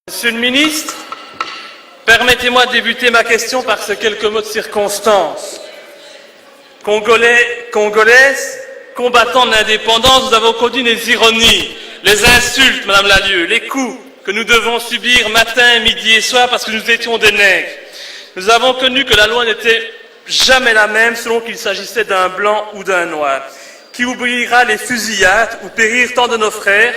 Monsieur le ministre, permettez-moi de débuter ma question par ces quelques mots de circonstance. Congolais, Congolaises, combattants de l'indépendance, nous avons connu les ironies, les insultes, Madame Lallieu, les coups que nous devons subir matin, midi et soir parce que nous étions des nègres. Nous avons connu que la loi n'était jamais la même selon qu'il s'agissait d'un blanc ou d'un noir. Qui oubliera les fusillades où périrent tant de nos frères,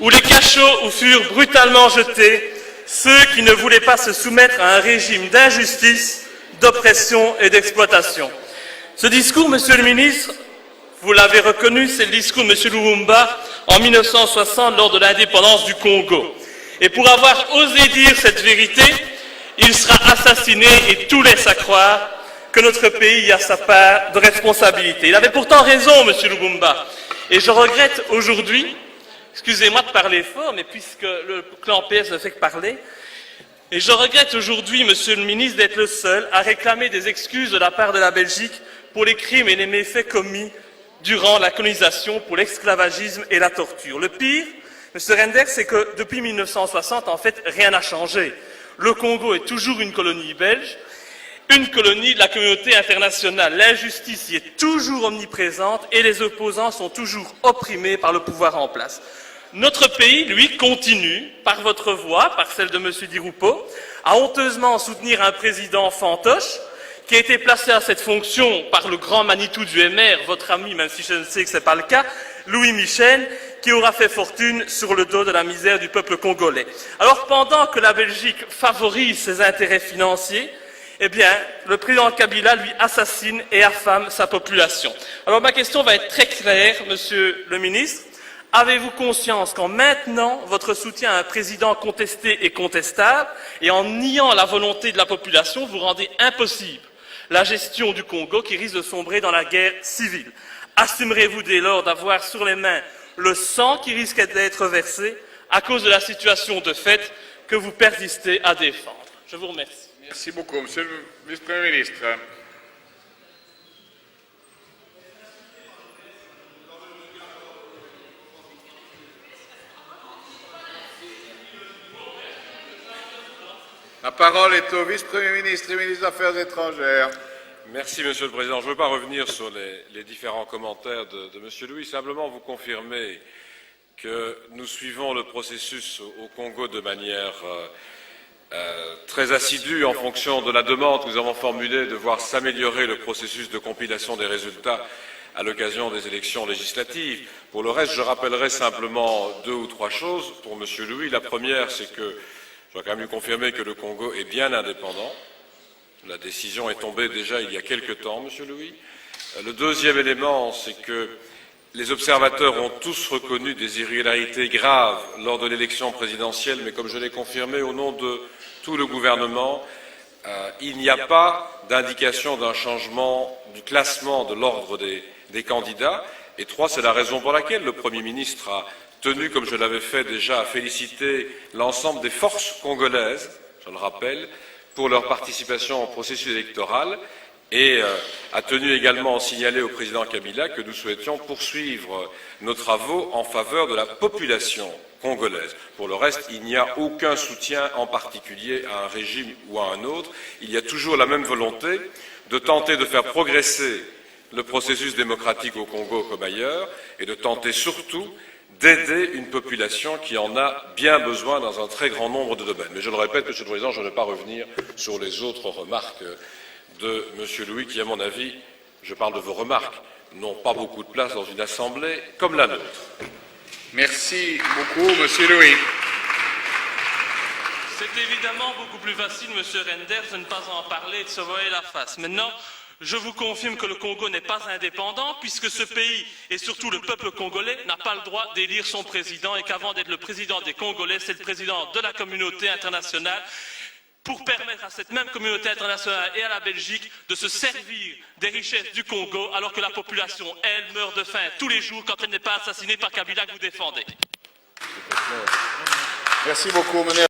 ou les cachots où furent brutalement jetés ceux qui ne voulaient pas se soumettre à un régime d'injustice, d'oppression et d'exploitation. Ce discours, Monsieur le ministre, vous l'avez reconnu, c'est le discours de M. Lumumba en 1960 lors de l'indépendance du Congo. Et pour avoir osé dire cette vérité, il sera assassiné et tout laisse à croire que notre pays a sa part de responsabilité. Il avait pourtant raison, M. Lumumba. Et je regrette aujourd'hui, excusez-moi de parler fort, mais puisque le clan PS ne fait que parler, et je regrette aujourd'hui, Monsieur le ministre, d'être le seul à réclamer des excuses de la part de la Belgique pour les crimes et les méfaits commis durant la colonisation, pour l'esclavagisme et la torture. Le pire, M. Renders, c'est que depuis 1960, en fait, rien n'a changé. Le Congo est toujours une colonie belge, une colonie de la communauté internationale. L'injustice y est toujours omniprésente et les opposants sont toujours opprimés par le pouvoir en place. Notre pays, lui, continue, par votre voix, par celle de M. Di Rupo, à honteusement soutenir un président fantoche qui a été placé à cette fonction par le grand Manitou du MR, votre ami, même si je ne sais que ce n'est pas le cas, Louis Michel, qui aura fait fortune sur le dos de la misère du peuple congolais. Alors, pendant que la Belgique favorise ses intérêts financiers, eh bien, le président Kabila, lui, assassine et affame sa population. Alors, ma question va être très claire, Monsieur le ministre. Avez-vous conscience qu'en maintenant votre soutien à un président contesté et contestable, et en niant la volonté de la population, vous rendez impossible la gestion du Congo qui risque de sombrer dans la guerre civile? Assumerez-vous dès lors d'avoir sur les mains le sang qui risque d'être versé à cause de la situation de fait que vous persistez à défendre? Je vous remercie. Merci beaucoup. Monsieur le vice-premier ministre. La parole est au vice-premier ministre et ministre des Affaires étrangères. Merci, Monsieur le Président. Je ne veux pas revenir sur les différents commentaires de M. Louis, simplement vous confirmer que nous suivons le processus au Congo de manière très assidue en fonction de la demande que nous avons formulée de voir s'améliorer le processus de compilation des résultats à l'occasion des élections législatives. Pour le reste, je rappellerai simplement 2 ou 3 choses pour M. Louis. La première, c'est que je dois quand même lui confirmer que le Congo est bien indépendant. La décision est tombée déjà il y a quelque temps, Monsieur Louis. Le deuxième élément, c'est que les observateurs ont tous reconnu des irrégularités graves lors de l'élection présidentielle, mais comme je l'ai confirmé au nom de tout le gouvernement, il n'y a pas d'indication d'un changement du classement de l'ordre des candidats. Et 3, c'est la raison pour laquelle le Premier ministre a tenu, comme je l'avais fait déjà, à féliciter l'ensemble des forces congolaises, je le rappelle, pour leur participation au processus électoral et a tenu également à signaler au président Kabila que nous souhaitions poursuivre nos travaux en faveur de la population congolaise. Pour le reste, il n'y a aucun soutien en particulier à un régime ou à un autre. Il y a toujours la même volonté de tenter de faire progresser le processus démocratique au Congo comme ailleurs et de tenter surtout d'aider une population qui en a bien besoin dans un très grand nombre de domaines. Mais je le répète, Monsieur le Président, je ne vais pas revenir sur les autres remarques de M. Louis, qui, à mon avis, je parle de vos remarques, n'ont pas beaucoup de place dans une assemblée comme la nôtre. Merci beaucoup, Monsieur Louis. C'est évidemment beaucoup plus facile, Monsieur Renders, de ne pas en parler et de se voiler la face. Maintenant, je vous confirme que le Congo n'est pas indépendant puisque ce pays, et surtout le peuple congolais, n'a pas le droit d'élire son président et qu'avant d'être le président des Congolais, c'est le président de la communauté internationale pour permettre à cette même communauté internationale et à la Belgique de se servir des richesses du Congo alors que la population, elle, meurt de faim tous les jours quand elle n'est pas assassinée par Kabila que vous défendez. Merci beaucoup.